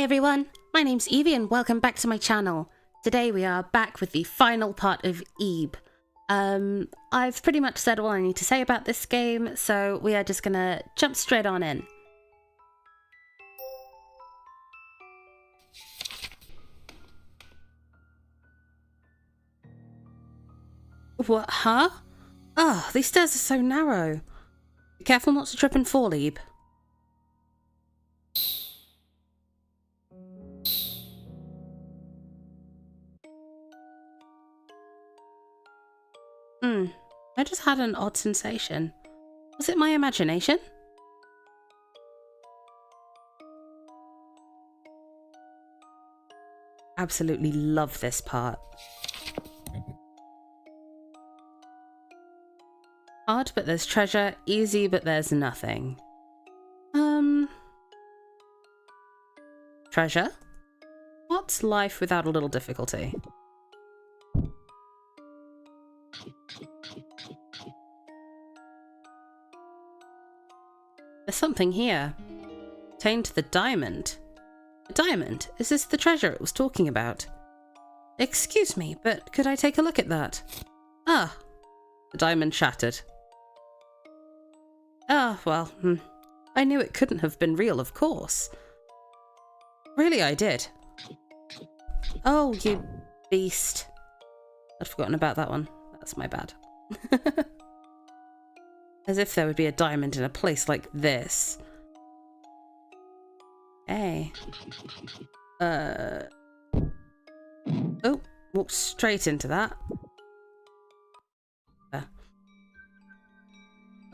Hi everyone, my name's Evie and welcome back to my channel. Today we are back with the final part of Ebe. I've pretty much said all I need to say about this game, so we are just gonna jump straight on in. What, huh? Oh, these stairs are so narrow. Be careful not to trip and fall, Ebe. I just had an odd sensation. Was it my imagination? Absolutely love this part. Hard, but there's treasure. Easy, but there's nothing. Treasure? What's life without a little difficulty? There's something here. Obtained the diamond. A diamond? Is this the treasure it was talking about? Excuse me, but could I take a look at that? Ah, the diamond shattered. Ah, well, I knew it couldn't have been real, of course. Really, I did. Oh, you beast. I'd forgotten about that one. That's my bad. As if there would be a diamond in a place like this. Hey. Oh, walked straight into that.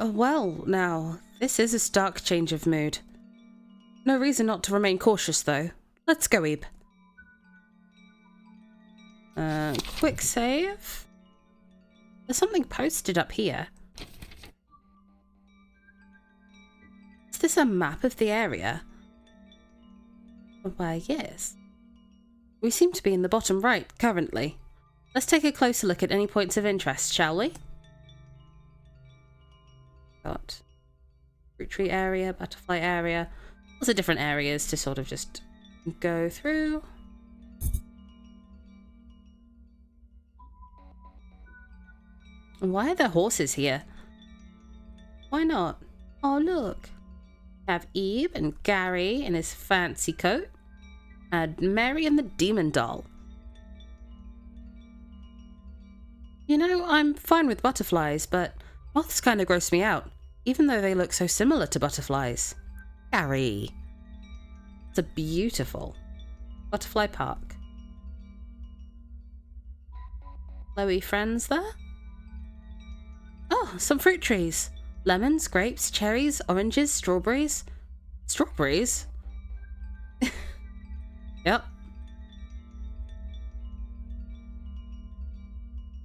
Oh, well, now, this is a stark change of mood. No reason not to remain cautious, though. Let's go, Ebe. Quick save. There's something posted up here. Is this a map of the area? Why, yes. We seem to be in the bottom right, currently. Let's take a closer look at any points of interest, shall we? Got fruit tree area, butterfly area. Lots of different areas to sort of just go through. Why are there horses here? Why not? Oh, look. We have Ebe and Garry in his fancy coat. And Mary and the demon doll. You know, I'm fine with butterflies, but moths kind of gross me out, even though they look so similar to butterflies. Garry. It's a beautiful butterfly park. Chloe friends there? Oh, some fruit trees. Lemons, grapes, cherries, oranges, strawberries. Strawberries? Yep.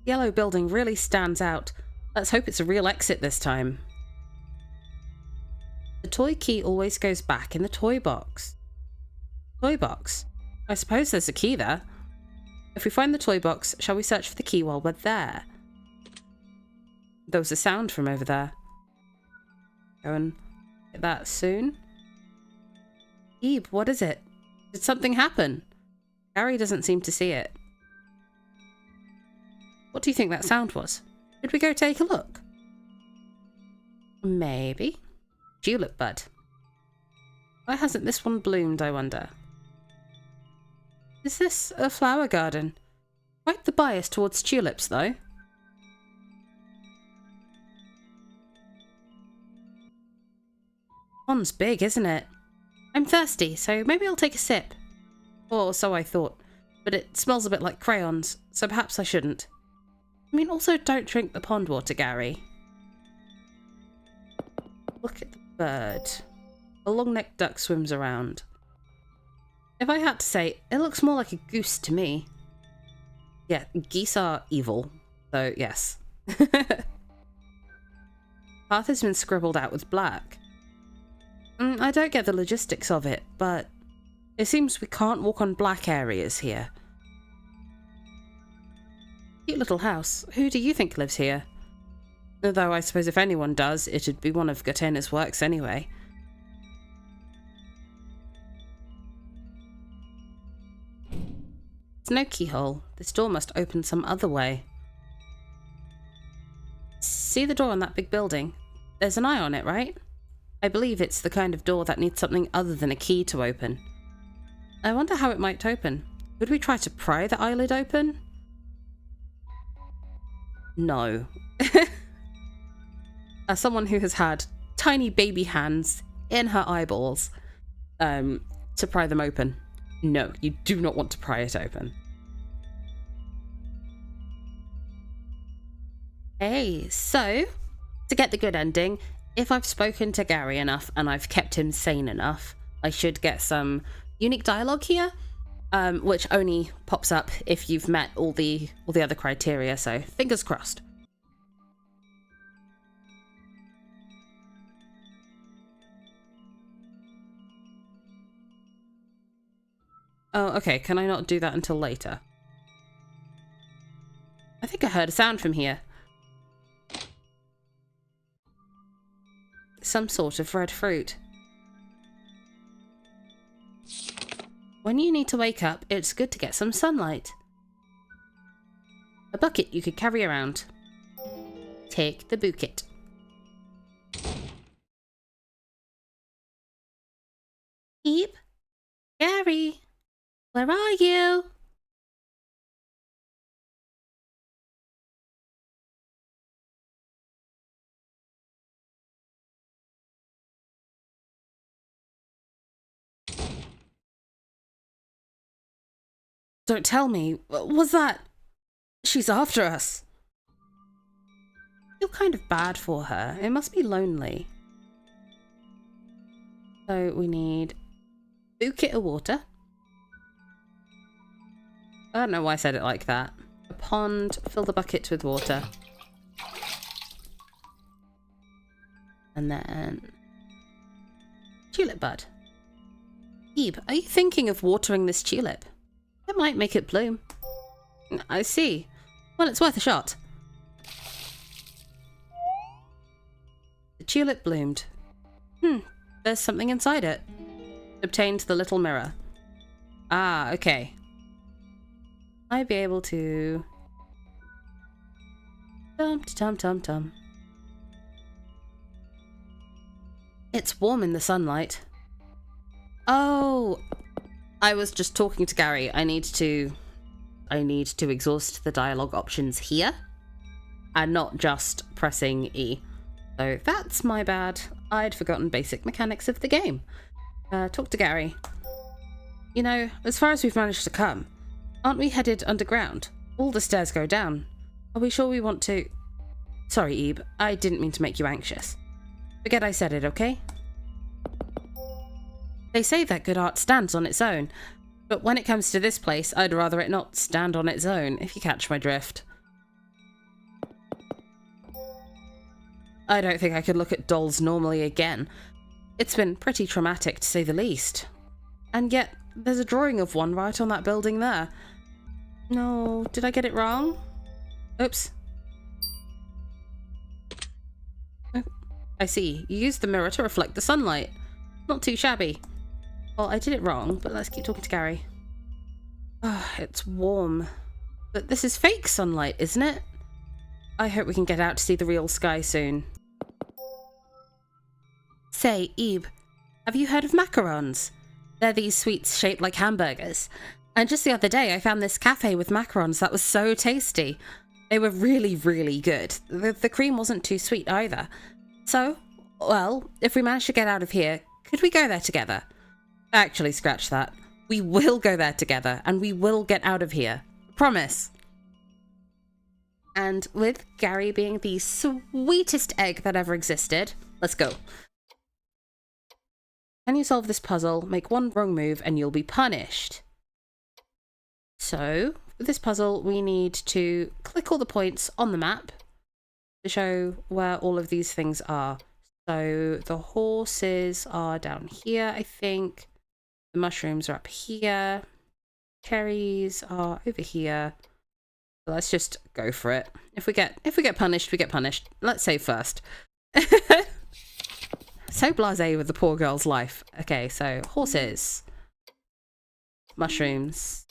Yellow building really stands out. Let's hope it's a real exit this time. The toy key always goes back in the toy box. Toy box? I suppose there's a key there. If we find the toy box, shall we search for the key while we're there? There was a sound from over there. Go and get that soon. Ebe, what is it? Did something happen? Garry doesn't seem to see it. What do you think that sound was? Should we go take a look? Maybe. Tulip bud. Why hasn't this one bloomed, I wonder? Is this a flower garden? Quite the bias towards tulips, though. Pond's big, isn't it? I'm thirsty, so maybe I'll take a sip. Or so I thought. But it smells a bit like crayons, so perhaps I shouldn't. I mean, also don't drink the pond water, Garry. Look at the bird. A long-necked duck swims around. If I had to say, it looks more like a goose to me. Yeah, geese are evil, so yes. Path has been scribbled out with black. I don't get the logistics of it, but it seems we can't walk on black areas here. Cute little house. Who do you think lives here? Though I suppose if anyone does, it'd be one of Guertena's works anyway. There's no keyhole. This door must open some other way. See the door on that big building? There's an eye on it, right? I believe it's the kind of door that needs something other than a key to open. I wonder how it might open. Would we try to pry the eyelid open? No. As someone who has had tiny baby hands in her eyeballs, to pry them open. No, you do not want to pry it open. Hey, so, to get the good ending, if I've spoken to Garry enough and I've kept him sane enough, I should get some unique dialogue here, which only pops up if you've met all the other criteria, so fingers crossed. Oh, okay, can I not do that until later? I think I heard a sound from here. Some sort of red fruit. When you need to wake up, it's good to get some sunlight. A bucket you could carry around. Take the bucket. Eep. Garry. Where are you? Don't tell me. What was that? She's after us. I feel kind of bad for her. It must be lonely. So we need a bucket of water. I don't know why I said it like that. A pond, fill the bucket with water. And then tulip bud. Ebe, are you thinking of watering this tulip? It might make it bloom. I see. Well, it's worth a shot. The tulip bloomed. There's something inside it. Obtained the little mirror. Ah, okay. I'd be able to... Tum-tum-tum-tum. It's warm in the sunlight. Oh, I was just talking to Garry. I need to exhaust the dialogue options here and not just pressing E. So that's my bad. I'd forgotten basic mechanics of the game. Talk to Garry. You know, as far as we've managed to come, aren't we headed underground? All the stairs go down. Are we sure we want to... Sorry, Ebe. I didn't mean to make you anxious. Forget I said it, okay? They say that good art stands on its own, but when it comes to this place, I'd rather it not stand on its own, if you catch my drift. I don't think I could look at dolls normally again. It's been pretty traumatic, to say the least. And yet, there's a drawing of one right on that building there. No, did I get it wrong? Oops. Oh, I see. You used the mirror to reflect the sunlight. Not too shabby. Well, I did it wrong, but let's keep talking to Garry. Ah, it's warm. But this is fake sunlight, isn't it? I hope we can get out to see the real sky soon. Say, Ebe, have you heard of macarons? They're these sweets shaped like hamburgers. And just the other day, I found this cafe with macarons that was so tasty. They were really, really good. The cream wasn't too sweet either. So, well, if we manage to get out of here, could we go there together? Actually, scratch that. We will go there together, and we will get out of here. Promise. And with Garry being the sweetest egg that ever existed, let's go. Can you solve this puzzle? Make one wrong move, and you'll be punished. So, with this puzzle, we need to click all the points on the map to show where all of these things are. So, the horses are down here, I think. The mushrooms are up here. Cherries are over here. So let's just go for it. If we get punished, we get punished. Let's save first. So blasé with the poor girl's life. Okay, so horses. Mushrooms.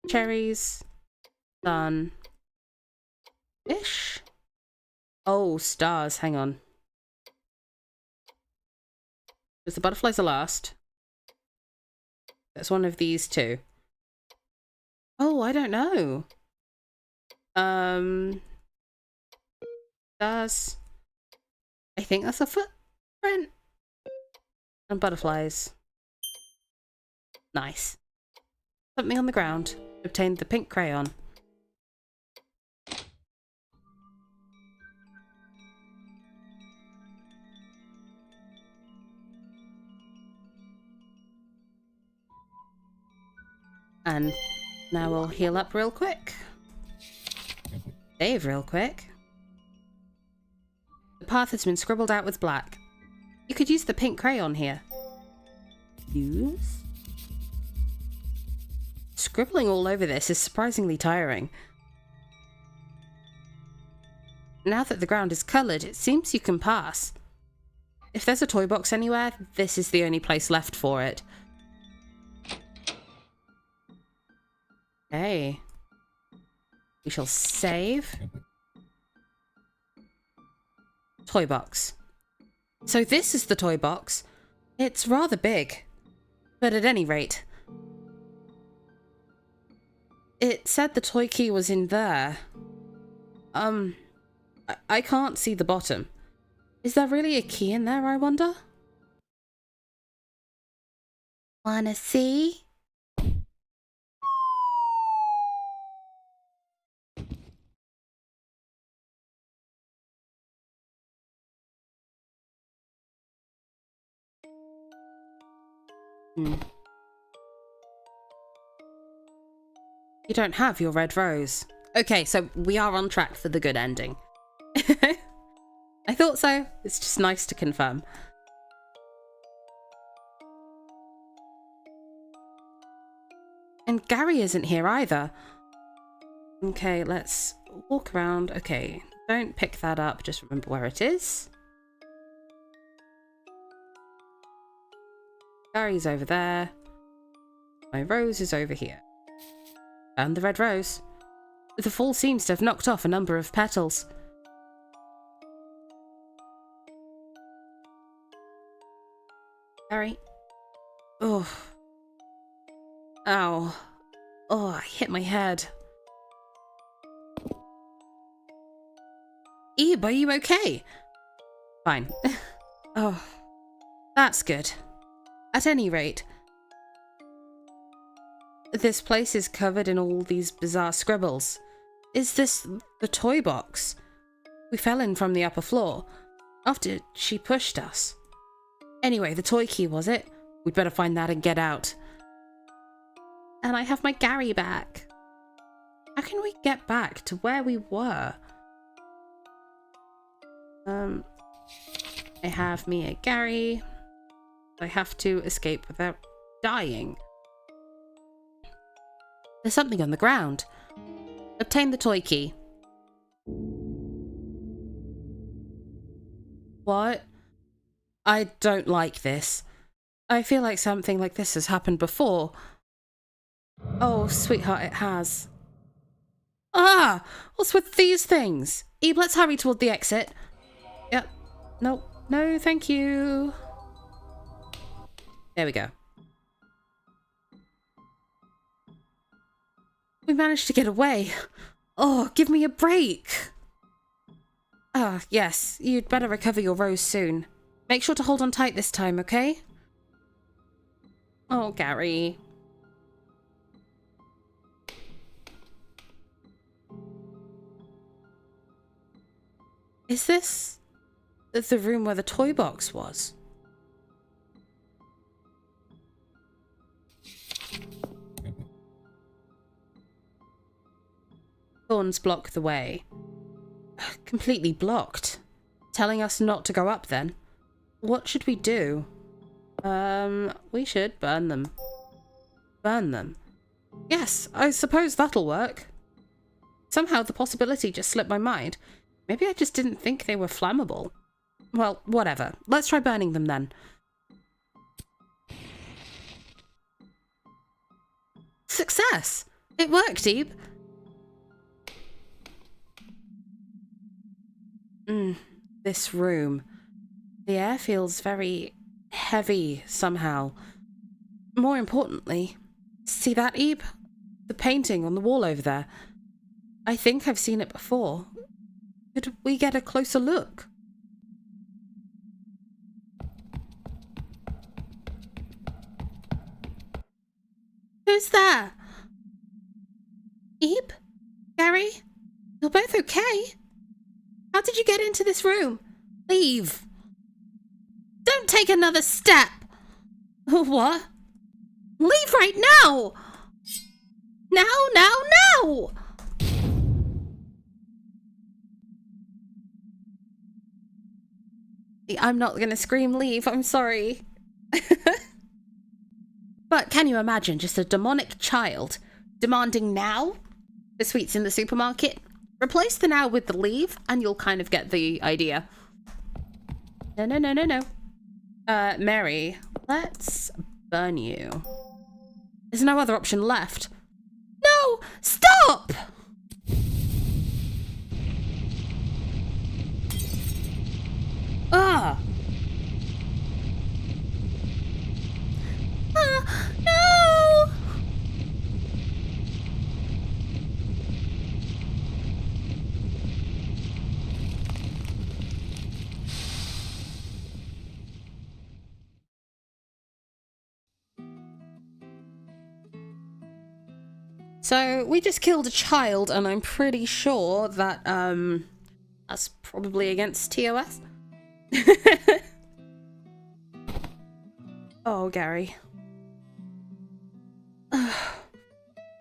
Cherries. Done. Fish? Oh, stars. Hang on. Because the butterflies are last. That's one of these two. Oh, I don't know. Stars. I think that's a footprint. And butterflies. Nice. Something on the ground. Obtained the pink crayon. And now we'll heal up real quick. Save real quick. The path has been scribbled out with black. You could use the pink crayon here. Use? Scribbling all over this is surprisingly tiring. Now that the ground is coloured, it seems you can pass. If there's a toy box anywhere, this is the only place left for it. Okay. We shall save. Toy box. So this is the toy box. It's rather big. But at any rate, it said the toy key was in there. I can't see the bottom. Is there really a key in there, I wonder? Wanna see? You don't have your red rose. Okay, so we are on track for the good ending. I thought so. It's just nice to confirm. And Garry isn't here either. Okay, let's walk around. Okay, don't pick that up. Just remember where it is. Garry's over there. My rose is over here. And the red rose. The fall seems to have knocked off a number of petals. Garry. Oh. Ow. Oh, I hit my head. Ebe, are you okay? Fine. Oh. That's good. At any rate, this place is covered in all these bizarre scribbles. Is this the toy box? We fell in from the upper floor after she pushed us. Anyway, the toy key, was it? We'd better find that and get out. And I have my Garry back. How can we get back to where we were? I have me a Garry. I have to escape without dying. There's something on the ground. Obtain the toy key. What? I don't like this. I feel like something like this has happened before. Oh, sweetheart, it has. Ah! What's with these things? Ebe, let's hurry toward the exit. Yep. Nope. No, thank you. There we go. We managed to get away. Oh, give me a break. Ah, yes. You'd better recover your rose soon. Make sure to hold on tight this time, okay? Oh, Garry. Is this the room where the toy box was? Thorns block the way. Completely blocked. Telling us not to go up then. What should we do? We should burn them. Burn them. Yes, I suppose that'll work. Somehow the possibility just slipped my mind. Maybe I just didn't think they were flammable. Well, whatever. Let's try burning them then. Success! It worked, Eve. This room. The air feels very heavy somehow. More importantly, see that, Ebe? The painting on the wall over there. I think I've seen it before. Could we get a closer look? Who's there? Ebe? Garry? You're both okay? How did you get into this room? Leave. Don't take another step. What? Leave right now! Now! I'm not gonna scream leave, I'm sorry. But can you imagine just a demonic child demanding now? The sweets in the supermarket? Replace the now with the leave and you'll kind of get the idea. No. Mary, let's burn you. There's no other option left. No! Stop! Ah! No! So we just killed a child, and I'm pretty sure that that's probably against TOS. Oh, Garry.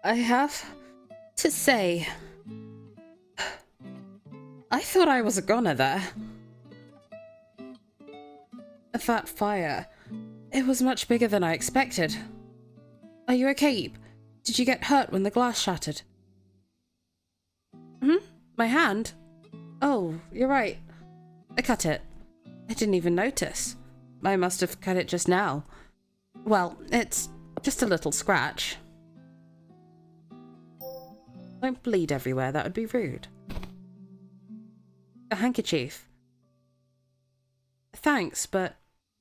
I have to say, I thought I was a goner there. That fire, it was much bigger than I expected. Are you okay, Ebe? Did you get hurt when the glass shattered? My hand? Oh, you're right. I cut it. I didn't even notice. I must have cut it just now. Well, it's just a little scratch. Don't bleed everywhere, that would be rude. A handkerchief. Thanks, but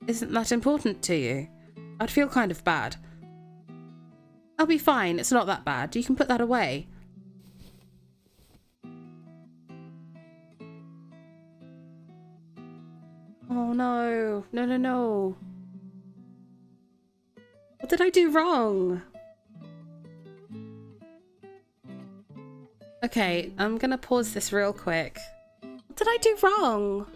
isn't that important to you? I'd feel kind of bad. I'll be fine, it's not that bad. You can put that away. Oh no. No. What did I do wrong? Okay, I'm gonna pause this real quick. What did I do wrong?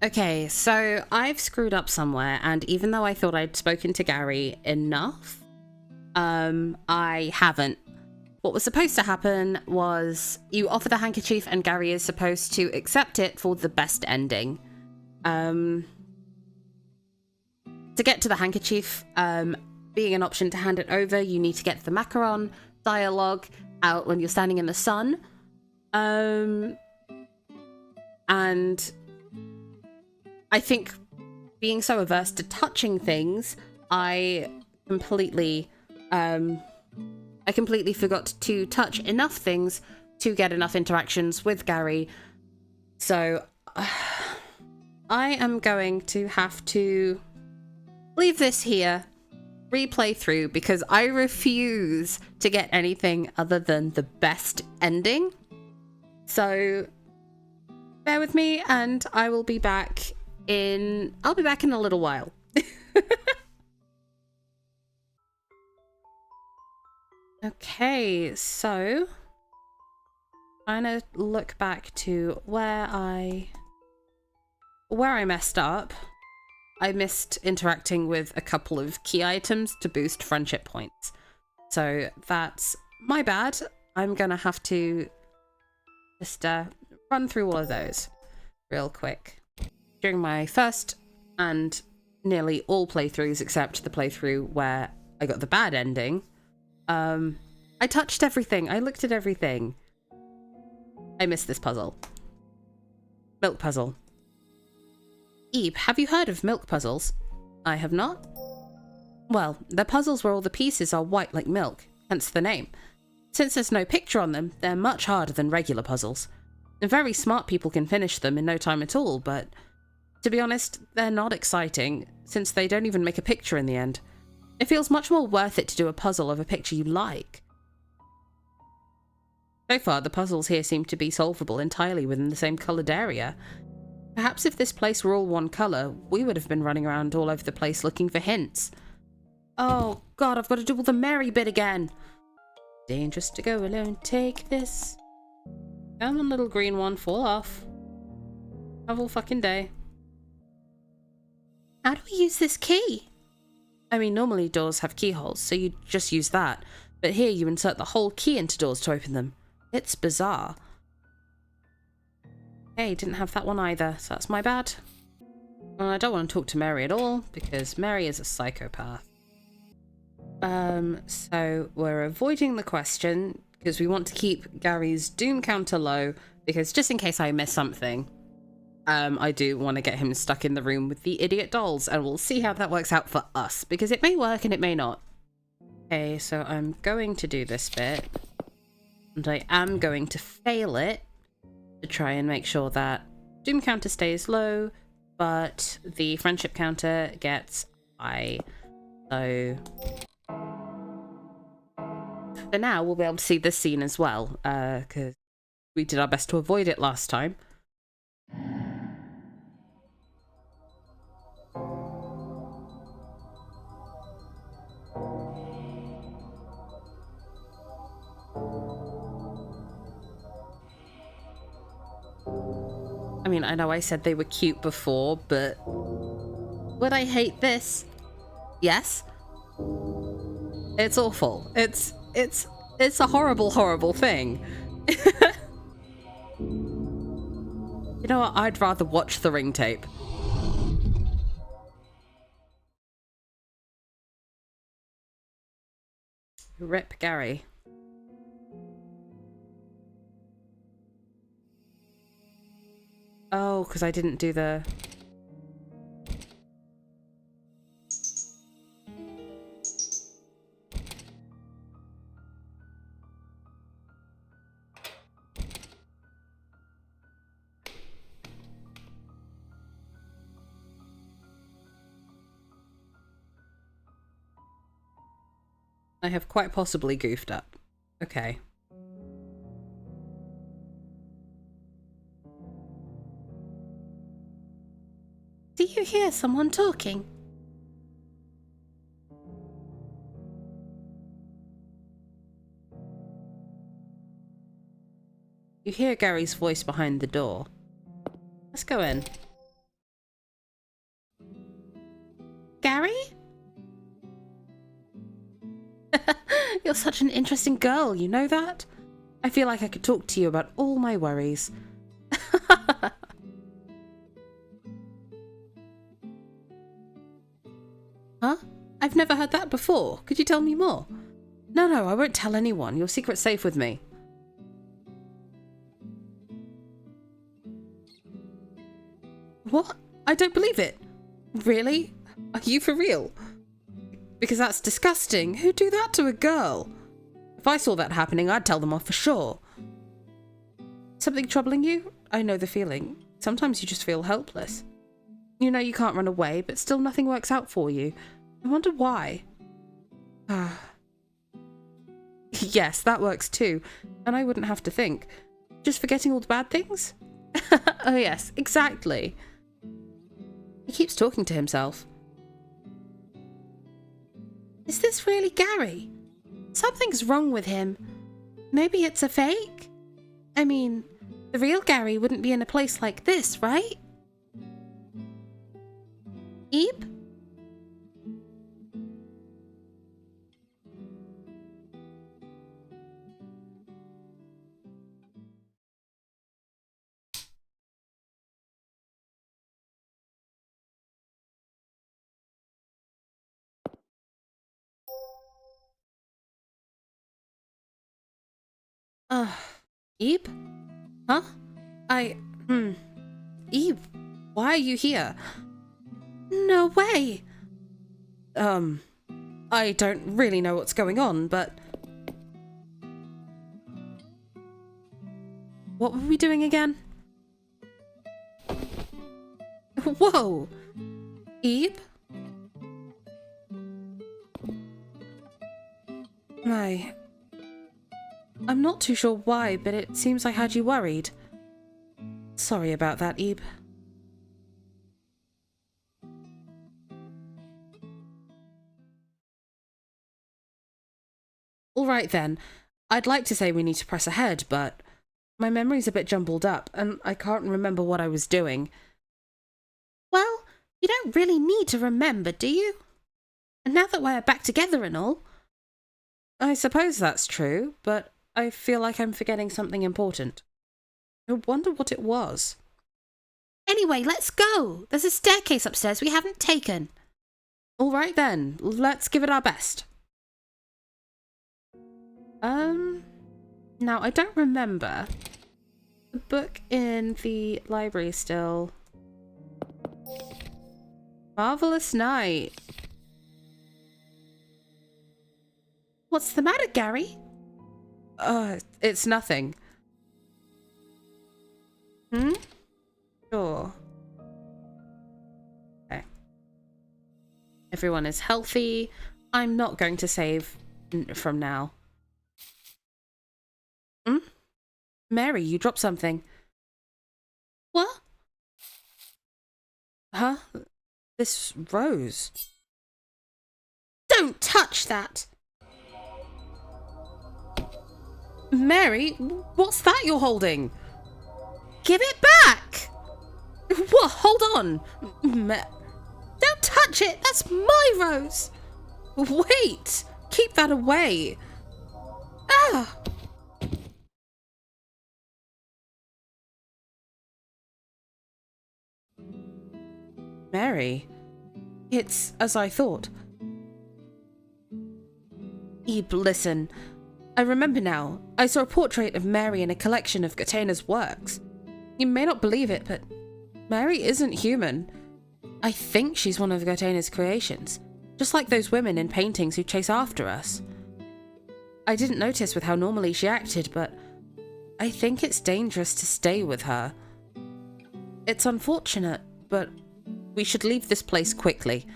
Okay, so I've screwed up somewhere, and even though I thought I'd spoken to Garry enough, I haven't. What was supposed to happen was you offer the handkerchief and Garry is supposed to accept it for the best ending. To get to the handkerchief, being an option to hand it over, you need to get the macaron dialogue out when you're standing in the sun. And I think being so averse to touching things, I completely forgot to touch enough things to get enough interactions with Garry. So I am going to have to leave this here, replay through, because I refuse to get anything other than the best ending. So bear with me and I will be back in a little while. Okay, so I'm gonna look back to where I messed up. I missed interacting with a couple of key items to boost friendship points. So that's my bad. I'm gonna have to just run through all of those real quick. During my first and nearly all playthroughs except the playthrough where I got the bad ending, I touched everything. I looked at everything. I missed this puzzle. Milk puzzle. Ebe, have you heard of milk puzzles? I have not. Well, they're puzzles where all the pieces are white like milk. hence the name. Since there's no picture on them, they're much harder than regular puzzles. And very smart people can finish them in no time at all, but to be honest, they're not exciting, since they don't even make a picture in the end. It feels much more worth it to do a puzzle of a picture you like. So far, the puzzles here seem to be solvable entirely within the same coloured area. Perhaps if this place were all one colour, we would have been running around all over the place looking for hints. Oh god, I've got to do all the Mary bit again! Dangerous to go alone, take this. Come on, little green one, fall off. Have all fucking day. How do we use this key? I mean, normally doors have keyholes, so you just use that. But here you insert the whole key into doors to open them. It's bizarre. Hey, didn't have that one either, so that's my bad. I don't want to talk to Mary at all, because Mary is a psychopath. So we're avoiding the question, because we want to keep Garry's doom counter low, because just in case I miss something, I do want to get him stuck in the room with the idiot dolls, and we'll see how that works out for us, because it may work and it may not. Okay, so I'm going to do this bit, and I am going to fail it to try and make sure that doom counter stays low, but the friendship counter gets high. So for now, we'll be able to see this scene as well, because we did our best to avoid it last time. I mean, I know I said they were cute before, but would I hate this? Yes. It's awful. It's a horrible, horrible thing. You know what? I'd rather watch the ring tape. Rip Garry. Oh, because I didn't do the... I have quite possibly goofed up. Okay. Do you hear someone talking? You hear Garry's voice behind the door. Let's go in. Garry? You're such an interesting girl, you know that? I feel like I could talk to you about all my worries. Huh? I've never heard that before. Could you tell me more? No, I won't tell anyone. Your secret's safe with me. What? I don't believe it. Really? Are you for real? Because that's disgusting. Who'd do that to a girl? If I saw that happening, I'd tell them off for sure. Something troubling you? I know the feeling. Sometimes you just feel helpless. You know you can't run away, but still nothing works out for you. I wonder why. Yes, that works too. And I wouldn't have to think. Just forgetting all the bad things? Oh yes, exactly. He keeps talking to himself. Is this really Garry? Something's wrong with him. Maybe it's a fake? I mean, the real Garry wouldn't be in a place like this, right? Eep? Eve? Huh? Eve, why are you here? No way! I don't really know what's going on, but... what were we doing again? Whoa! Ebe? I'm not too sure why, but it seems I had you worried. Sorry about that, Ebe. Alright then, I'd like to say we need to press ahead, but my memory's a bit jumbled up, and I can't remember what I was doing. Well, you don't really need to remember, do you? And now that we're back together and all. I suppose that's true, but I feel like I'm forgetting something important. I wonder what it was. Anyway, let's go! There's a staircase upstairs we haven't taken. Alright then, let's give it our best. Now I don't remember. The book in the library still. Marvelous night. What's the matter, Garry? It's nothing. Sure. Okay. Everyone is healthy. I'm not going to save from now. Mary, you dropped something. What? Huh? This rose. Don't touch that! Mary, what's that you're holding? Give it back! What? Hold on. Don't touch it! That's my rose! Wait! Keep that away! Ah! Mary, it's as I thought. Ebe, listen. I remember now. I saw a portrait of Mary in a collection of Guertena's works. You may not believe it, but Mary isn't human. I think she's one of Guertena's creations, just like those women in paintings who chase after us. I didn't notice with how normally she acted, but I think it's dangerous to stay with her. It's unfortunate, but we should leave this place quickly.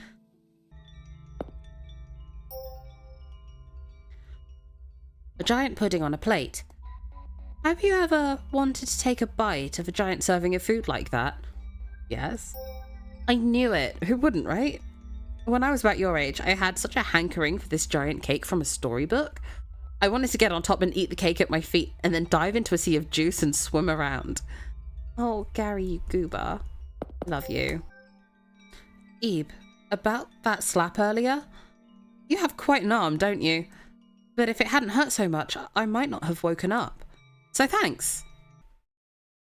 A giant pudding on a plate. Have you ever wanted to take a bite of a giant serving of food like that? Yes. I knew it. Who wouldn't, right? When I was about your age, I had such a hankering for this giant cake from a storybook. I wanted to get on top and eat the cake at my feet, and then dive into a sea of juice and swim around. Oh, Garry, you goober. Love you. Ebe, about that slap earlier? You have quite an arm, don't you? But if it hadn't hurt so much, I might not have woken up. So thanks.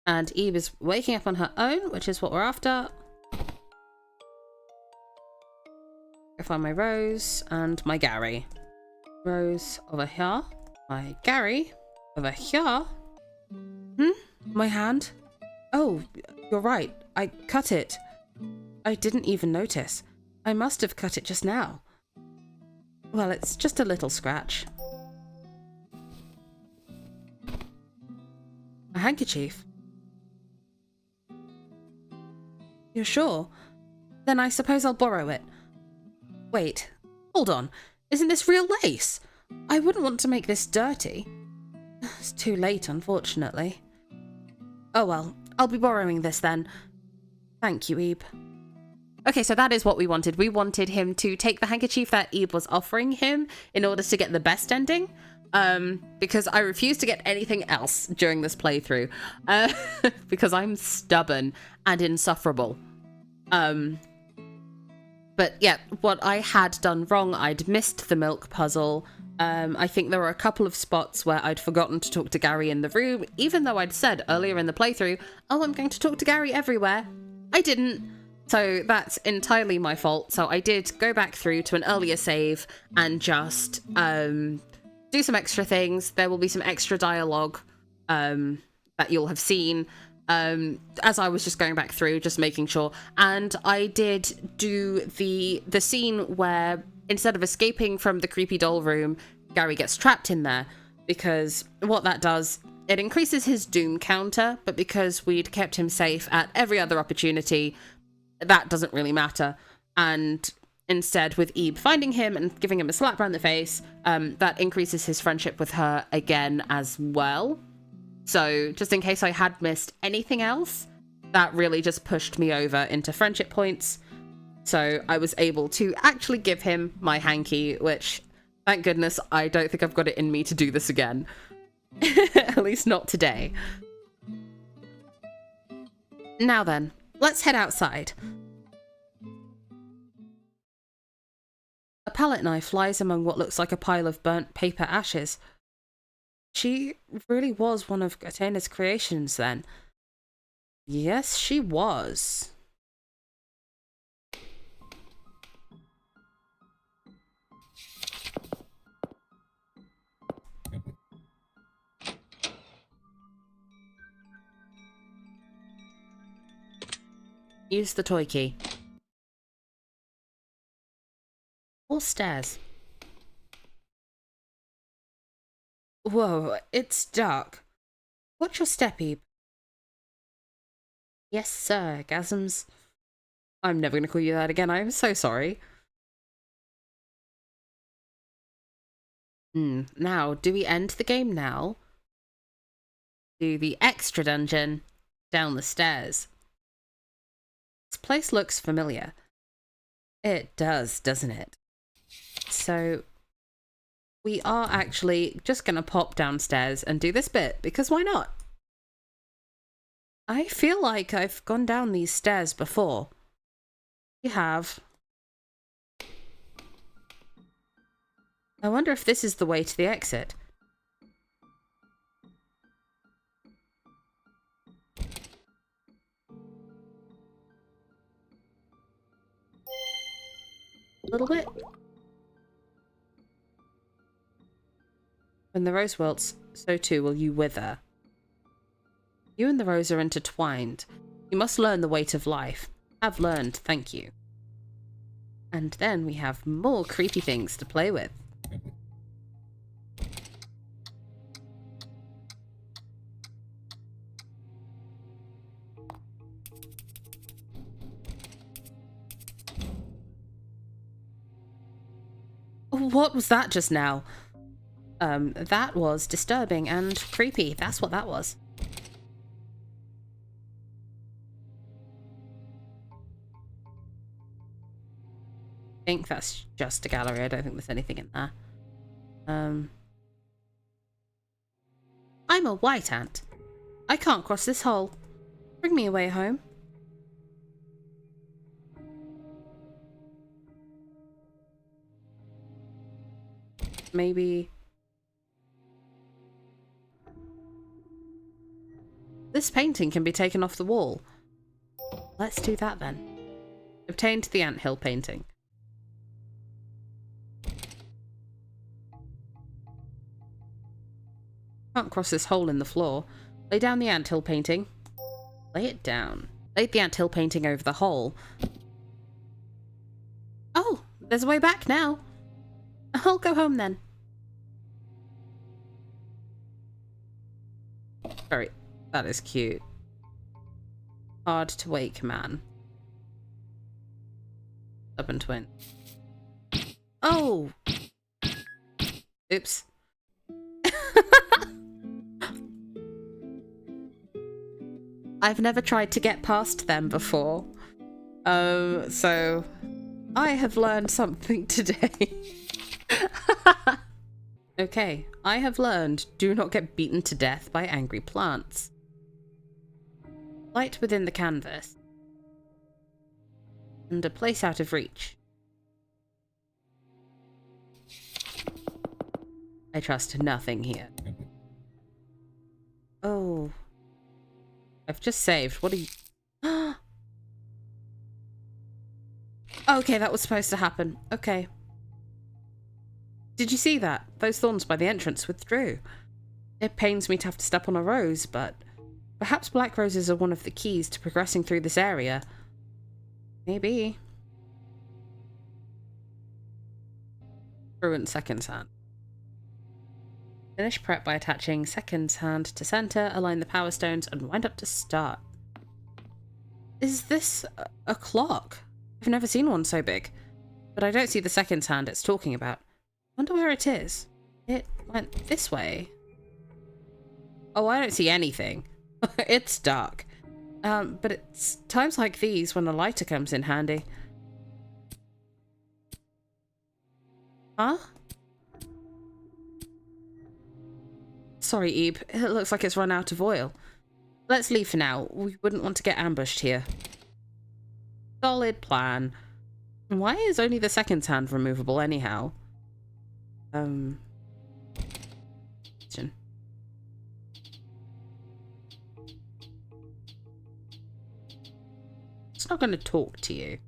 And Ebe is waking up on her own, which is what we're after. Go find my Rose and my Garry. Rose over here. My Garry over here. My hand? Oh, you're right. I cut it. I didn't even notice. I must have cut it just now. Well, it's just a little scratch. A handkerchief? You're sure? Then I suppose I'll borrow it. Wait, hold on. Isn't this real lace? I wouldn't want to make this dirty. It's too late, unfortunately. Oh well, I'll be borrowing this then. Thank you, Ebe. Okay, so that is what we wanted. We wanted him to take the handkerchief that Ebe was offering him in order to get the best ending. Because I refuse to get anything else during this playthrough. Because I'm stubborn and insufferable. But yeah, what I had done wrong, I'd missed the milk puzzle. I think there were a couple of spots where I'd forgotten to talk to Garry in the room, even though I'd said earlier in the playthrough, oh, I'm going to talk to Garry everywhere. I didn't. So that's entirely my fault. So I did go back through to an earlier save and just do some extra things. There will be some extra dialogue that you'll have seen as I was just going back through, just making sure. And I did do the scene where instead of escaping from the creepy doll room, Garry gets trapped in there, because what that does It increases his doom counter, but because we'd kept him safe at every other opportunity, that doesn't really matter. And instead, with Ebe finding him and giving him a slap around the face, that increases his friendship with her again as well. So just in case I had missed anything else, that really just pushed me over into friendship points. So I was able to actually give him my hanky, which, thank goodness, I don't think I've got it in me to do this again. At least not today. Now then, let's head outside. A palette knife lies among what looks like a pile of burnt paper ashes. She really was one of Guertena's creations then. Yes, she was. Use the toy key. Or stairs. Whoa, it's dark. Watch your step, Ebe. Yes, sir, Gasms. I'm never going to call you that again. I'm so sorry. Now, do we end the game now? Do the extra dungeon down the stairs. This place looks familiar. It does, doesn't it? So we are actually just going to pop downstairs and do this bit, because why not? I feel like I've gone down these stairs before. You have. I wonder if this is the way to the exit. A little bit. When the rose wilts, so too will you wither. You and the rose are intertwined. You must learn the weight of life. Have learned, thank you. And then we have more creepy things to play with. What was that just now? That was disturbing and creepy. That's what that was. I think that's just a gallery. I don't think there's anything in there. I'm a white ant. I can't cross this hole. Bring me away home. Maybe... This painting can be taken off the wall. Let's do that then. Obtained the anthill painting. Can't cross this hole in the floor. Lay down the anthill painting. Lay it down. Laid the anthill painting over the hole. Oh, there's a way back now. I'll go home then. Sorry, that is cute. Hard to wake man. Stubborn twin. Oh! Oops. I've never tried to get past them before. So I have learned something today. Okay, I have learned do not get beaten to death by angry plants. Light within the canvas. And a place out of reach. I trust nothing here. Oh. I've just saved. What are you... Okay, that was supposed to happen. Okay. Did you see that? Those thorns by the entrance withdrew. It pains me to have to step on a rose, but perhaps black roses are one of the keys to progressing through this area. Maybe. Ruined second hand. Finish prep by attaching second hand to center, align the power stones, and wind up to start. Is this a clock? I've never seen one so big, but I don't see the second hand it's talking about. Wonder where it is. It went this way. Oh, I don't see anything. It's dark. But it's times like these when a lighter comes in handy. Huh? Sorry, Ebe. It looks like it's run out of oil. Let's leave for now. We wouldn't want to get ambushed here. Solid plan. Why is only the second hand removable anyhow? It's not going to talk to you.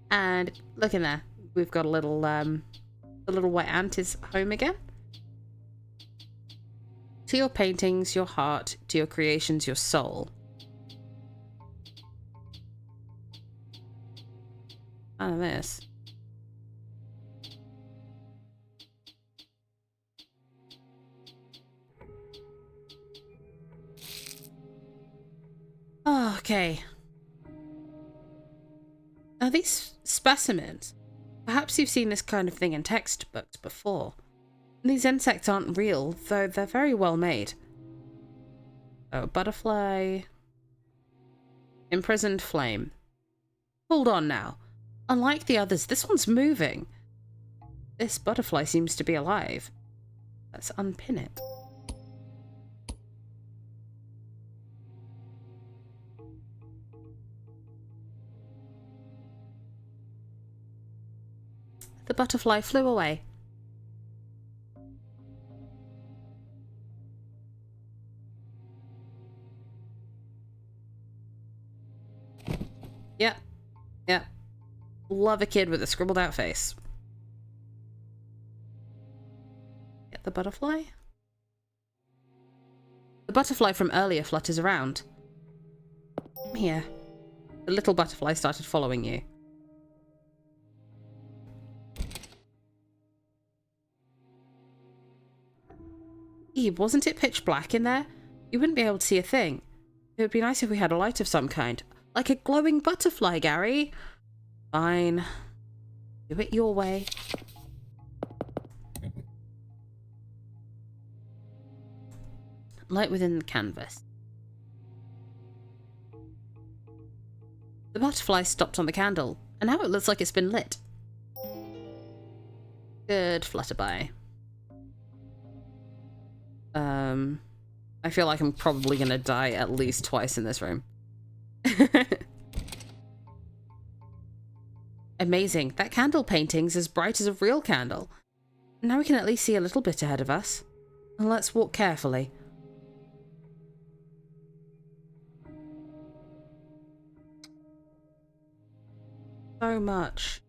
And look in there. We've got a little, the little white ant is home again. To your paintings, your heart. To your creations, your soul. None of this. Oh, okay. Now these specimens, perhaps you've seen this kind of thing in textbooks before. These insects aren't real, though they're very well made. Oh, butterfly. Imprisoned flame. Hold on now. Unlike the others, this one's moving. This butterfly seems to be alive. Let's unpin it. The butterfly flew away. Yep. Yep. Love a kid with a scribbled out face. Get the butterfly? The butterfly from earlier flutters around. Here. The little butterfly started following you. Eve, wasn't it pitch black in there? You wouldn't be able to see a thing. It would be nice if we had a light of some kind. Like a glowing butterfly, Garry. Fine. Do it your way. Light within the canvas. The butterfly stopped on the candle, and now it looks like it's been lit. Good flutterby. I feel like I'm probably gonna die at least twice in this room. Amazing. That candle painting's as bright as a real candle. Now we can at least see a little bit ahead of us. And let's walk carefully. So much.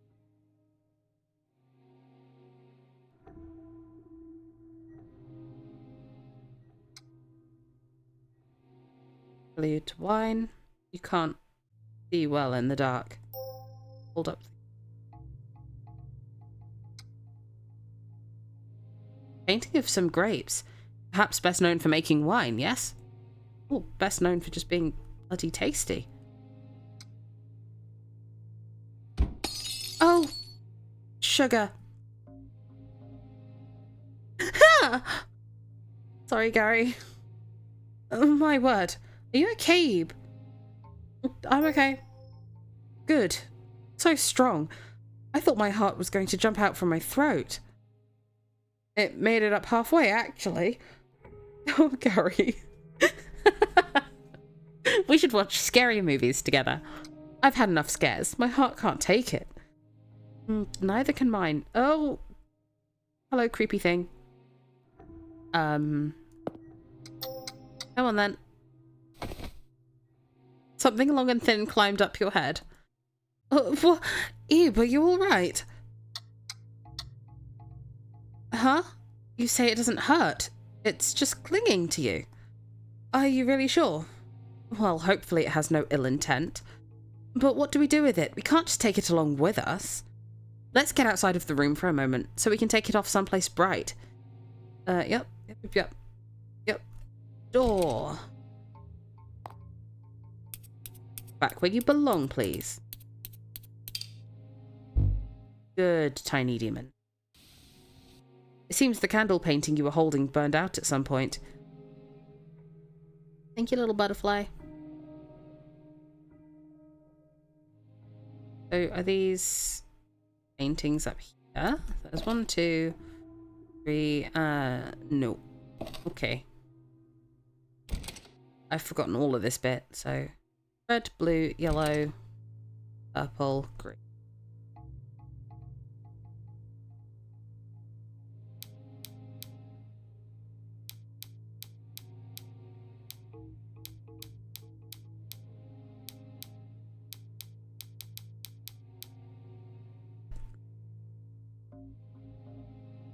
Prelude to wine. You can't see well in the dark. Hold up. Painting of some grapes. Perhaps best known for making wine, yes? Oh, best known for just being bloody tasty. Oh! Sugar. Sorry, Garry. Oh, my word. Are you okay, Ebe? I'm okay. Good. So strong. I thought my heart was going to jump out from my throat. It made it up halfway, actually. Oh, Garry. We should watch scary movies together. I've had enough scares. My heart can't take it. Neither can mine. Oh. Hello, creepy thing. Come on, then. Something long and thin climbed up your head. What? Ebe, are you alright? Huh? You say it doesn't hurt. It's just clinging to you. Are you really sure? Well, hopefully it has no ill intent. But what do we do with it? We can't just take it along with us. Let's get outside of the room for a moment, so we can take it off someplace bright. Yep. Yep. Door. Back where you belong, please. Good, tiny demon. It seems the candle painting you were holding burned out at some point. Thank you, little butterfly. So, are these paintings up here? There's 1, 2, 3, no. Okay. I've forgotten all of this bit, so red, blue, yellow, purple, green.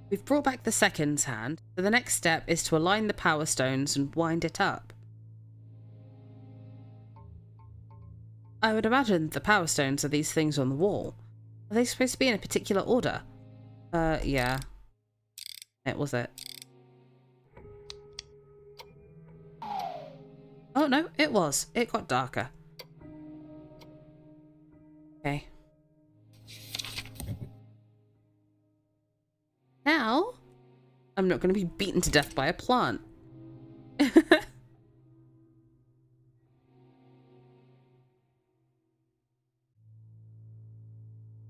We've brought back the seconds hand, so the next step is to align the power stones and wind it up. I would imagine the power stones are these things on the wall. Are they supposed to be in a particular order? Yeah. It was it. Oh no, it was. It got darker. Okay. Now, I'm not going to be beaten to death by a plant.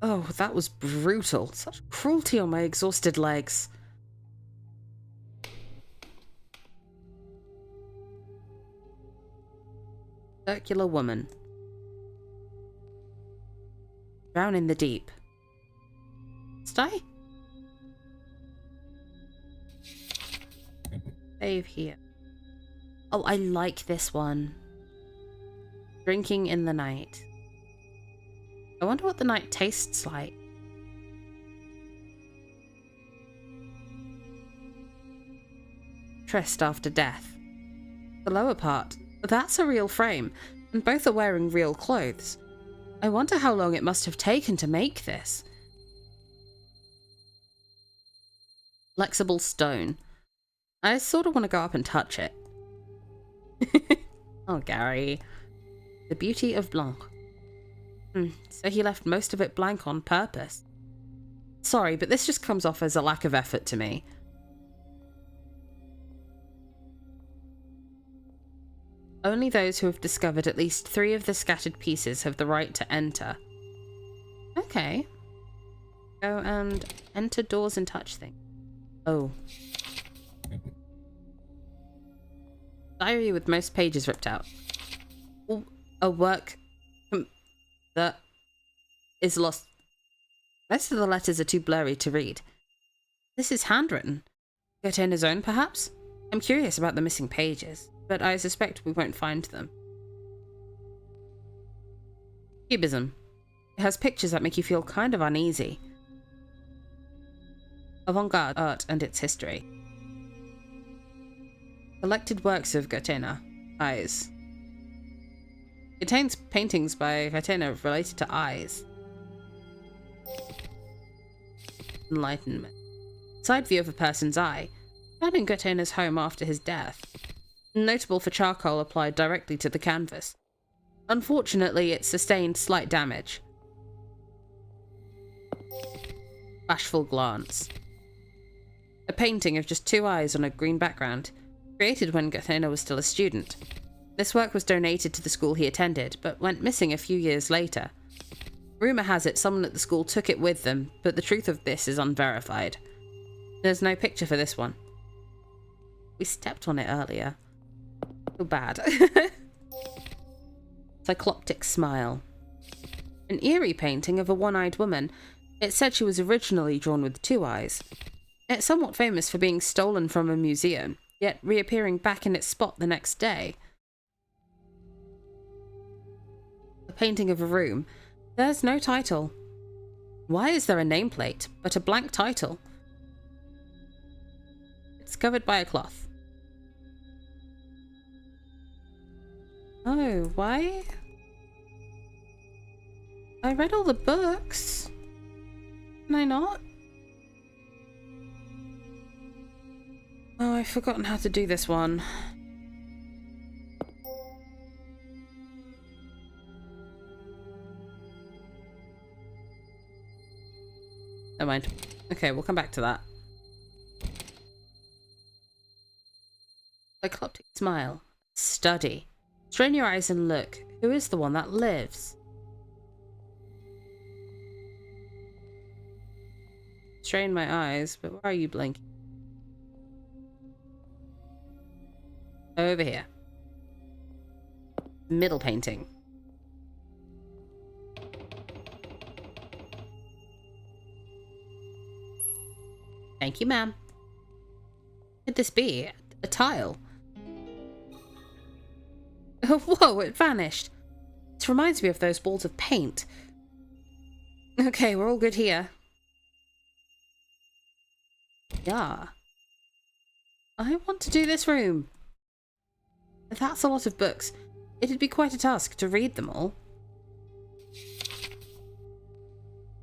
Oh, that was brutal. Such cruelty on my exhausted legs. Circular woman. Drown in the deep. Stay? Save here. Oh, I like this one. Drinking in the night. I wonder what the night tastes like. Tryst after death. The lower part. That's a real frame, and both are wearing real clothes. I wonder how long it must have taken to make this. Flexible stone. I sort of want to go up and touch it. Oh, Garry. The beauty of blanc. So he left most of it blank on purpose. Sorry, but this just comes off as a lack of effort to me. Only those who have discovered at least 3 of the scattered pieces have the right to enter. Okay. Go and enter doors and touch things. Oh. Diary with most pages ripped out. A work that is lost. Most of the letters are too blurry to read. This is handwritten. Guertena's own, perhaps? I'm curious about the missing pages, but I suspect we won't find them. Cubism. It has pictures that make you feel kind of uneasy. Avant-garde art and its history. Collected works of Guertena. Eyes. Contains paintings by Guertena related to eyes. Enlightenment. Side view of a person's eye. Found in Guertena's home after his death. Notable for charcoal applied directly to the canvas. Unfortunately, it sustained slight damage. Bashful glance. A painting of just 2 eyes on a green background, created when Guertena was still a student. This work was donated to the school he attended, but went missing a few years later. Rumour has it someone at the school took it with them, but the truth of this is unverified. There's no picture for this one. We stepped on it earlier. So bad. Cycloptic smile. An eerie painting of a one-eyed woman. It said she was originally drawn with 2 eyes. It's somewhat famous for being stolen from a museum, yet reappearing back in its spot the next day. A painting of a room. There's no title. Why is there a nameplate, but a blank title? It's covered by a cloth. Oh, why? I read all the books. Can I not? Oh, I've forgotten how to do this one. Never mind. Okay, we'll come back to that. Cycloptic smile. Study. Strain your eyes and look. Who is the one that lives? Strain my eyes, but why are you blinking? Over here. Middle painting. Thank you, ma'am. Could this be? A tile? Oh, whoa, it vanished. This reminds me of those balls of paint. Okay, we're all good here. Yeah. I want to do this room. That's a lot of books. It'd be quite a task to read them all.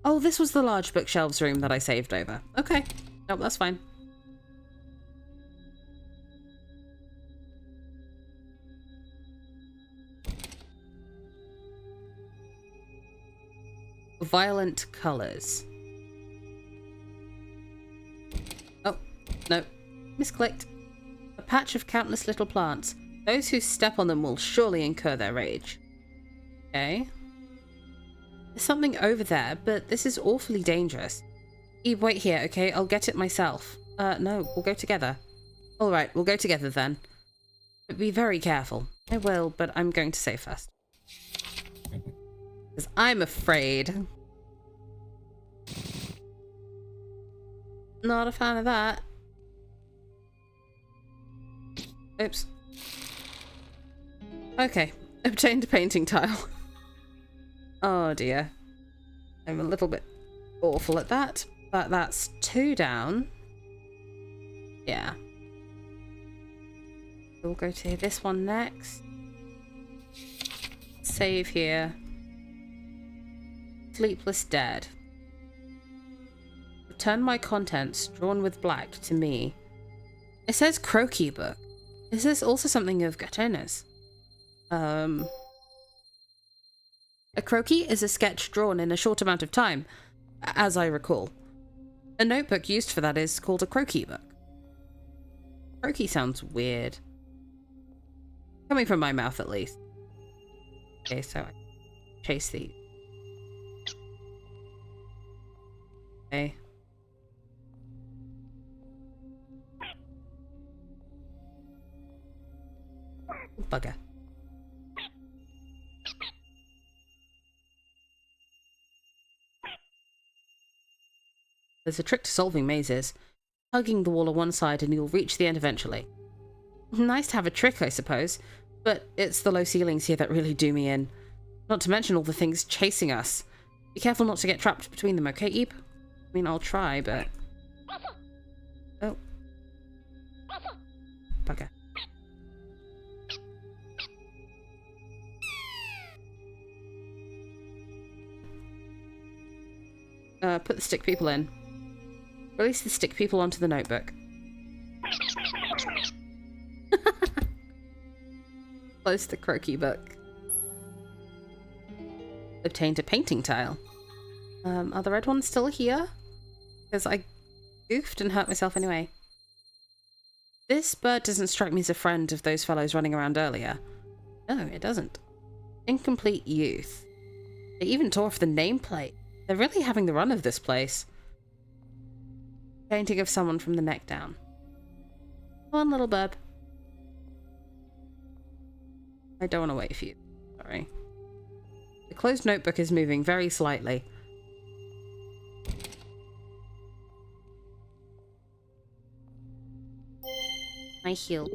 Oh, this was the large bookshelves room that I saved over. Okay. Nope, that's fine. Violent colours. Oh, no. Misclicked. A patch of countless little plants. Those who step on them will surely incur their rage. Okay. There's something over there, but this is awfully dangerous. Eve, wait here, okay? I'll get it myself. No, we'll go together. Alright, we'll go together then. But be very careful. I will, but I'm going to say first. Because I'm afraid. Not a fan of that. Oops. Okay. Obtained a painting tile. Oh dear. I'm a little bit awful at that. But that's 2 down. Yeah. We'll go to this one next. Save here. Sleepless Dead. Return my contents, drawn with black, to me. It says croquis book. Is this also something of Guertena's? A croquis is a sketch drawn in a short amount of time, as I recall. A notebook used for that is called a croquis book. Croquis sounds weird. Coming from my mouth, at least. Okay, so I chase these. Okay. Bugger. There's a trick to solving mazes. Hugging the wall on one side and you'll reach the end eventually. Nice to have a trick, I suppose, but it's the low ceilings here that really do me in. Not to mention all the things chasing us. Be careful not to get trapped between them, okay, Eep? I mean, I'll try, but... Oh. Bugger. Put the stick people in. Release the stick people onto the notebook. Close the croquis book. Obtained a painting tile. Are the red ones still here? Because I goofed and hurt myself anyway. This bird doesn't strike me as a friend of those fellows running around earlier. No, it doesn't. Incomplete youth. They even tore off the nameplate. They're really having the run of this place. Painting of someone from the neck down. Come on, little bub. I don't want to wait for you. Sorry. The closed notebook is moving very slightly. I heal.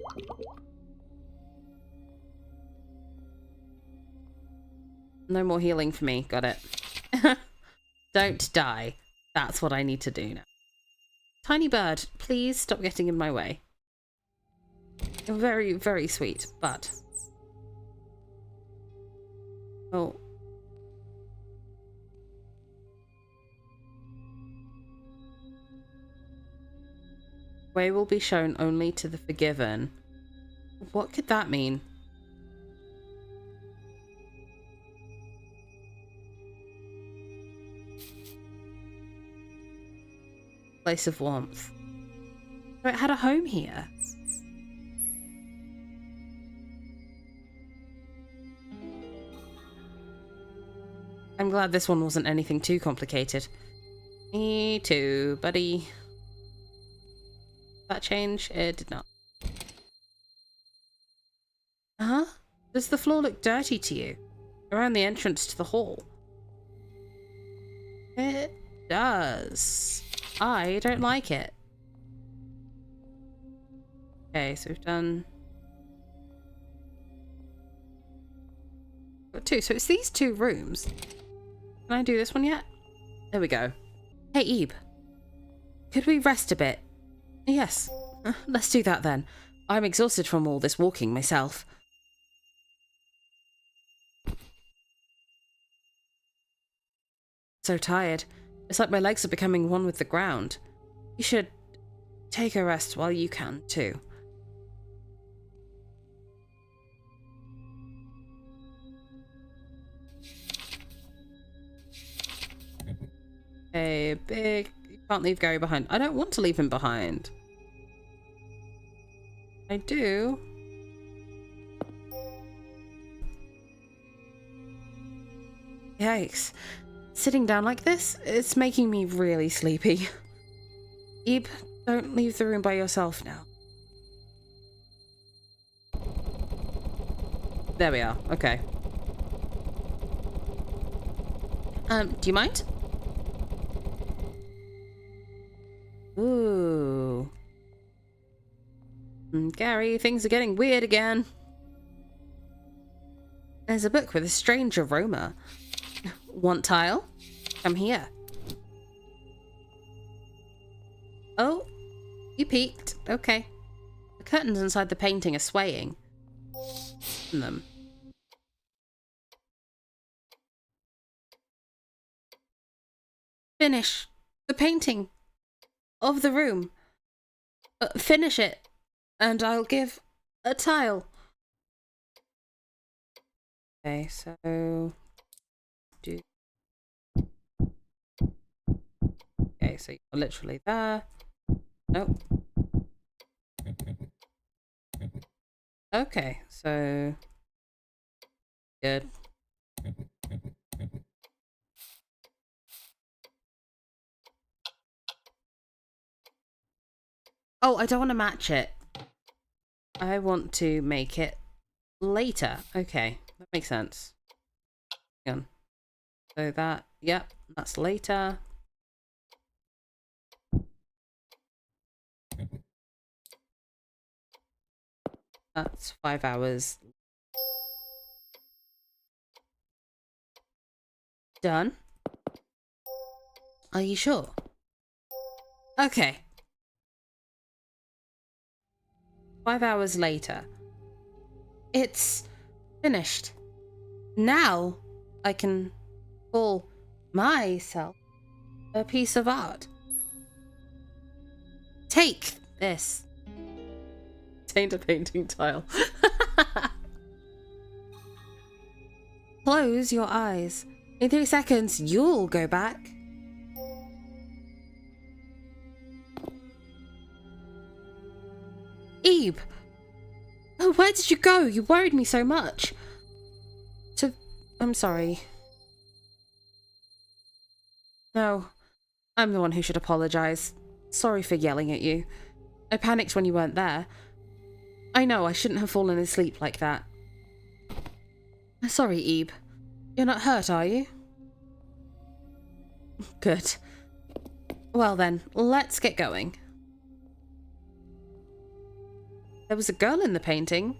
No more healing for me. Got it. Don't die. That's what I need to do now. Tiny bird, please stop getting in my way. You're very, very sweet, but... Oh. Way will be shown only to the forgiven. What could that mean? Place of warmth. So it had a home here. I'm glad this one wasn't anything too complicated. Me too, buddy. That change? It did not. Huh? Does the floor look dirty to you? Around the entrance to the hall? It does. I don't like it. Okay, so we've done... got two. So it's these two rooms. Can I do this one yet? There we go. Hey, Ebe. Could we rest a bit? Yes. Let's do that then. I'm exhausted from all this walking myself. So tired. It's like my legs are becoming one with the ground. You should take a rest while you can, too. Hey, big... You can't leave Garry behind. I don't want to leave him behind. I do. Yikes. Sitting down like this, it's making me really sleepy. Ebe, don't leave the room by yourself now. There we are. Okay. Do you mind? Ooh. Garry, things are getting weird again. There's a book with a strange aroma. Want tile? Come here. Oh, you peeked. Okay. The curtains inside the painting are swaying. Open them. Finish the painting of the room. Finish it, and I'll give a tile. Okay, so... Okay, so you're literally there. Nope. Okay, so... Good. Oh, I don't want to match it. I want to make it later. Okay, that makes sense. Hang on. So that, yep, that's later. That's 5 hours. Done? Are you sure? Okay. 5 hours later. It's finished. Now I can call myself a piece of art. Take this. Obtained a painting tile. Close your eyes. In 3 seconds, you'll go back. Ebe! Oh, where did you go? You worried me so much. I'm sorry. No, I'm the one who should apologize. Sorry for yelling at you. I panicked when you weren't there. I know, I shouldn't have fallen asleep like that. Sorry, Ebe. You're not hurt, are you? Good. Well then, let's get going. There was a girl in the painting.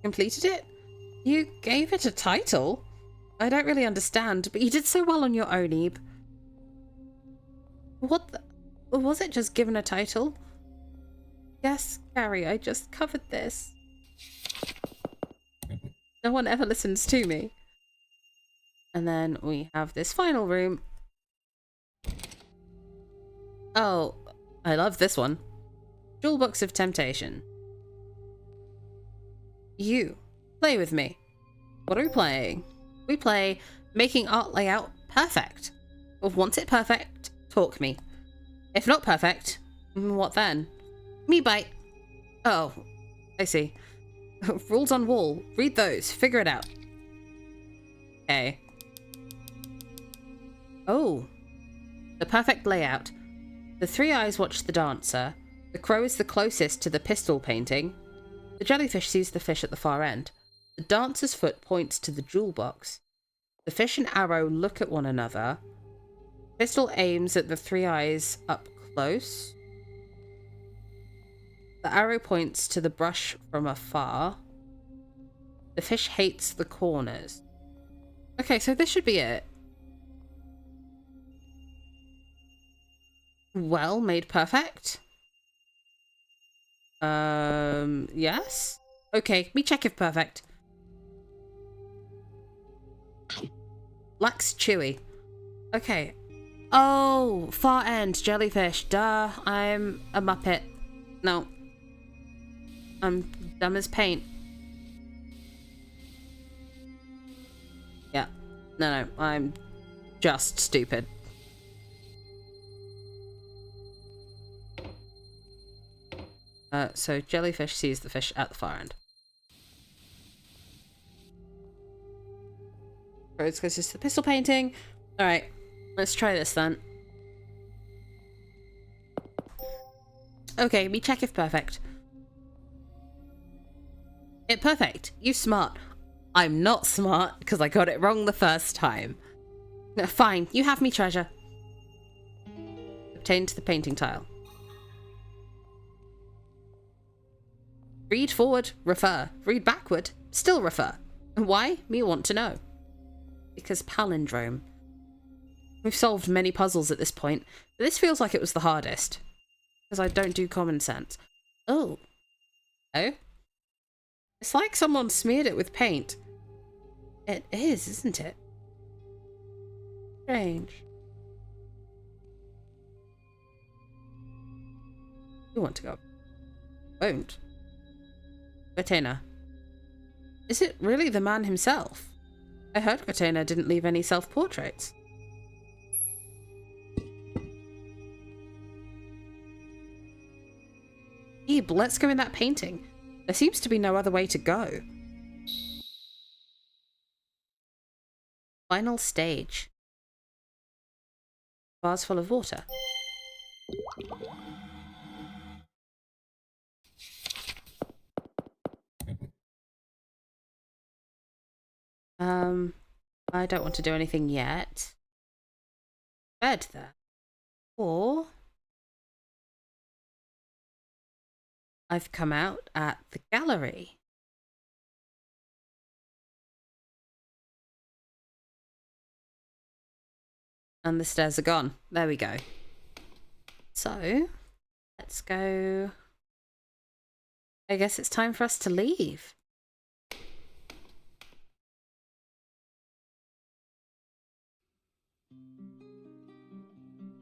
Completed it? You gave it a title? I don't really understand, but you did so well on your own, Ebe. What the... Was it just given a title? Yes, Garry, I just covered this. No one ever listens to me. And then we have this final room. Oh, I love this one. Jewel box of temptation. You. Play with me. What are we playing? We play making art layout perfect. Want it perfect? Talk me. If not perfect, what then? Me bite. Oh, I see. Rules on wall. Read those. Figure it out. Okay. Oh. The perfect layout. The three eyes watch the dancer. The crow is the closest to the pistol painting. The jellyfish sees the fish at the far end. The dancer's foot points to the jewel box. The fish and arrow look at one another. Pistol aims at the three eyes up close. The arrow points to the brush from afar. The fish hates the corners. Okay, so this should be it. Well, made perfect. Yes? Okay, me check if perfect. Lacks chewy. Okay. Oh, far end, jellyfish. Duh, I'm a muppet. No. I'm dumb as paint. Yeah. No, I'm just stupid. So jellyfish sees the fish at the far end. Rose goes to the pistol painting. Alright, let's try this then. Okay, me check if perfect. It perfect. You smart. I'm not smart because I got it wrong the first time. Fine, you have me treasure. Obtain to the painting tile. Read forward, refer. Read backward, still refer. Why? Me want to know. Because palindrome. We've solved many puzzles at this point, but this feels like it was the hardest. Because I don't do common sense. Oh. Oh? It's like someone smeared it with paint. It is, isn't it? Strange. You want to go? Won't. Guertena. Is it really the man himself? I heard Guertena didn't leave any self-portraits. Ebe, let's go in that painting. There seems to be no other way to go. Final stage. Vase full of water. I don't want to do anything yet. Bed there. Or I've come out at the gallery. And the stairs are gone. There we go. So, let's go. I guess it's time for us to leave.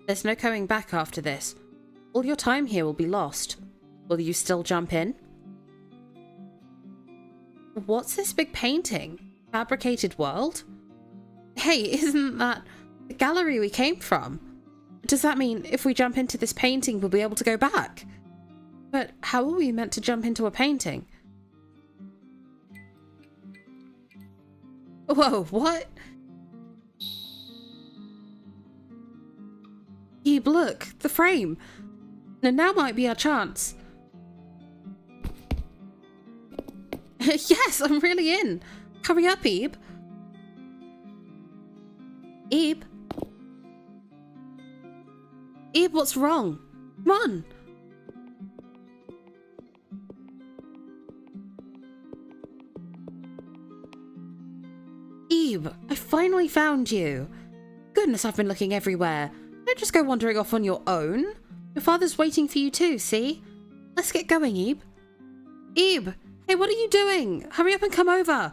There's no coming back after this. All your time here will be lost. Will you still jump in? What's this big painting? Fabricated world? Hey, isn't that the gallery we came from? Does that mean if we jump into this painting, we'll be able to go back? But how are we meant to jump into a painting? Whoa, what? Ebe, look, the frame. Now might be our chance. Yes, I'm really in. Hurry up, Ebe. Ebe? Ebe, what's wrong? Come on. Ebe, I finally found you. Goodness, I've been looking everywhere. Don't just go wandering off on your own. Your father's waiting for you too, see? Let's get going, Ebe. Ebe! Hey, what are you doing? Hurry up and come over.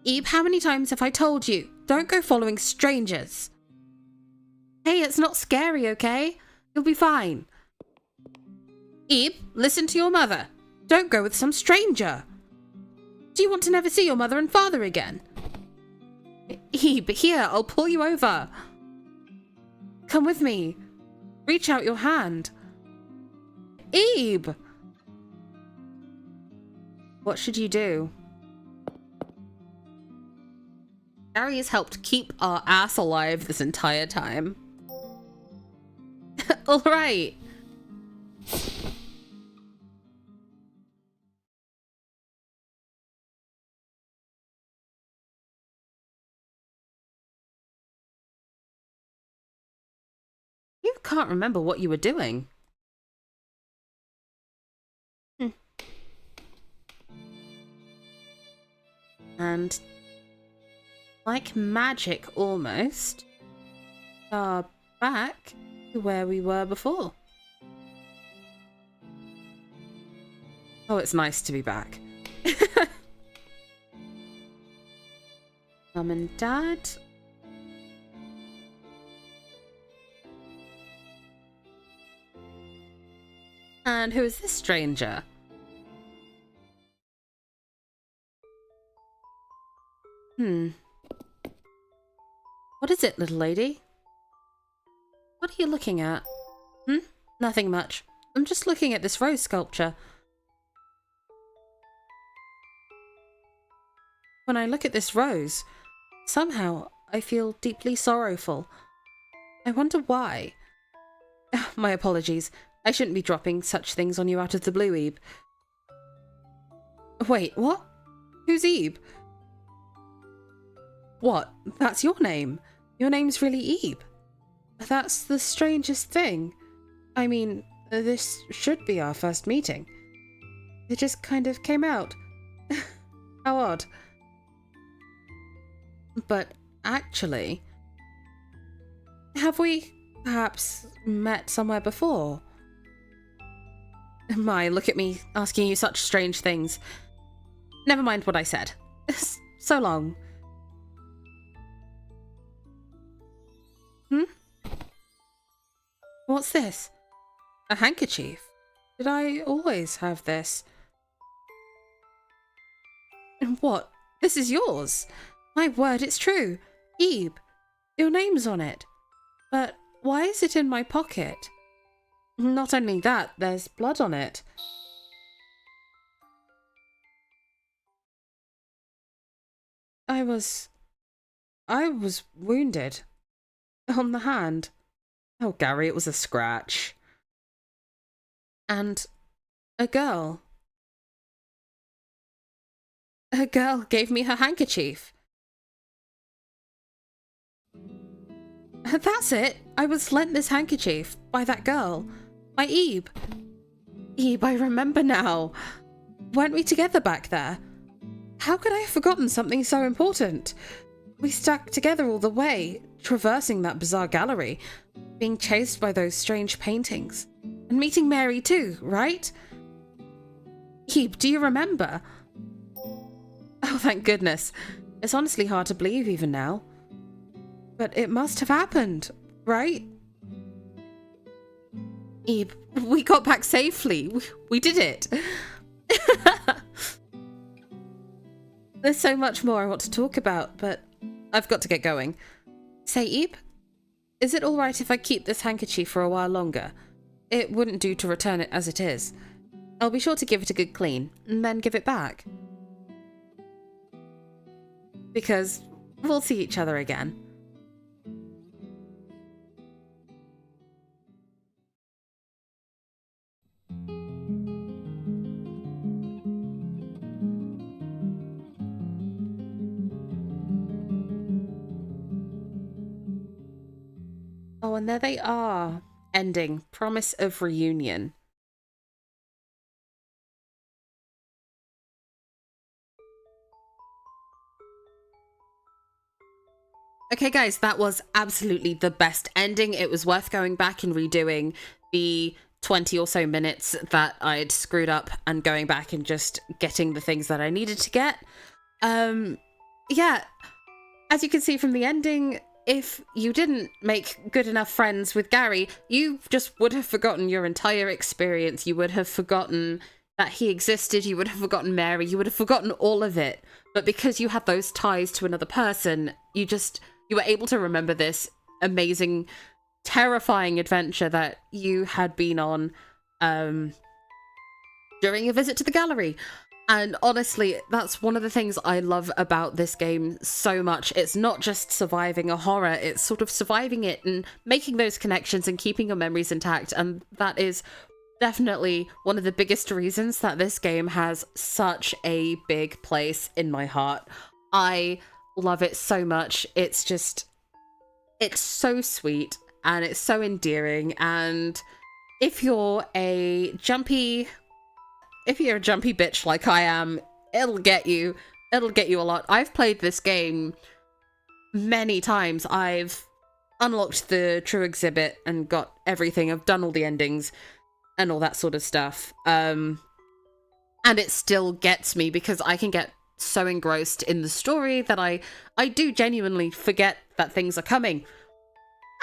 Ebe, how many times have I told you? Don't go following strangers. Hey, it's not scary, okay? You'll be fine. Ebe, listen to your mother. Don't go with some stranger. Do you want to never see your mother and father again? Ebe, here, I'll pull you over. Come with me. Reach out your hand. Ebe! What should you do? Garry has helped keep our ass alive this entire time. Alright. You can't remember what you were doing. And like magic almost, are back to where we were before. Oh, it's nice to be back. Mum and Dad. And who is this stranger? What is it, little lady? What are you looking at? Nothing much. I'm just looking at this rose sculpture. When I look at this rose, somehow I feel deeply sorrowful. I wonder why. My apologies. I shouldn't be dropping such things on you out of the blue, Ebe. Wait, what? Who's Ebe? What? That's your name? Your name's really Ebe? That's the strangest thing. I mean, this should be our first meeting. It just kind of came out. How odd. But actually, have we perhaps met somewhere before? My, look at me asking you such strange things. Never mind what I said. So long. What's this? A handkerchief? Did I always have this? And what? This is yours? My word, it's true. Ebe, your name's on it. But why is it in my pocket? Not only that, there's blood on it. I was wounded. On the hand. Oh, Garry, it was a scratch. And a girl. A girl gave me her handkerchief. That's it. I was lent this handkerchief by that girl. By Ebe. Ebe, I remember now. Weren't we together back there? How could I have forgotten something so important? We stuck together all the way, traversing that bizarre gallery, being chased by those strange paintings. And meeting Mary too, right? Ebe, do you remember? Oh, thank goodness. It's honestly hard to believe even now. But it must have happened, right? Ebe, we got back safely. We did it. There's so much more I want to talk about, but I've got to get going. Say, Ebe, is it alright if I keep this handkerchief for a while longer? It wouldn't do to return it as it is. I'll be sure to give it a good clean, and then give it back. Because we'll see each other again. Oh, and there they are. Ending. Promise of reunion. Okay, guys, that was absolutely the best ending. It was worth going back and redoing the 20 or so minutes that I'd screwed up and going back and just getting the things that I needed to get. Yeah, as you can see from the ending, if you didn't make good enough friends with Garry, you just would have forgotten your entire experience. You would have forgotten that he existed. You would have forgotten Mary. You would have forgotten all of it. But because you had those ties to another person, you were able to remember this amazing, terrifying adventure that you had been on during a visit to the gallery. And honestly, that's one of the things I love about this game so much. It's not just surviving a horror, it's sort of surviving it and making those connections and keeping your memories intact. And that is definitely one of the biggest reasons that this game has such a big place in my heart. I love it so much. It's so sweet and it's so endearing. And if you're a jumpy bitch like I am, it'll get you a lot. I've played this game many times. I've unlocked the true exhibit and got everything. I've done all the endings and all that sort of stuff. And it still gets me because I can get so engrossed in the story that I do genuinely forget that things are coming.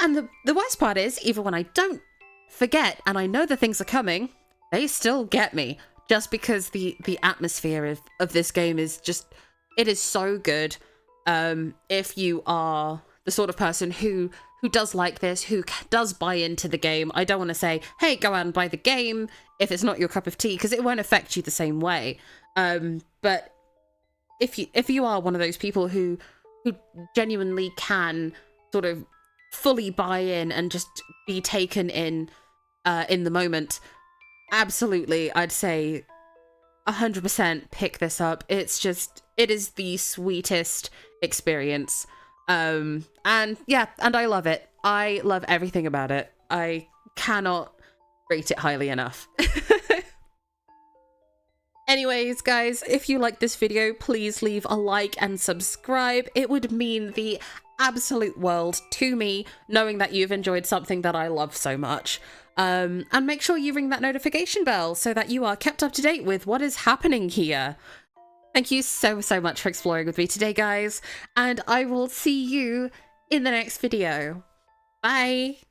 And the worst part is, even when I don't forget and I know that things are coming, they still get me. Just because the atmosphere of this game is just, it is so good. If you are the sort of person who does like this, who does buy into the game, I don't want to say, hey, go out and buy the game if it's not your cup of tea, because it won't affect you the same way. But if you are one of those people who genuinely can sort of fully buy in and just be taken in the moment, absolutely, I'd say 100% pick this up. It is the sweetest experience. And yeah, and I love it. I love everything about it. I cannot rate it highly enough. Anyways, guys, if you like this video, please leave a like and subscribe. It would mean the absolute world to me, knowing that you've enjoyed something that I love so much. And make sure you ring that notification bell so that you are kept up to date with what is happening here. Thank you so much for exploring with me today, guys, and I will see you in the next video. Bye!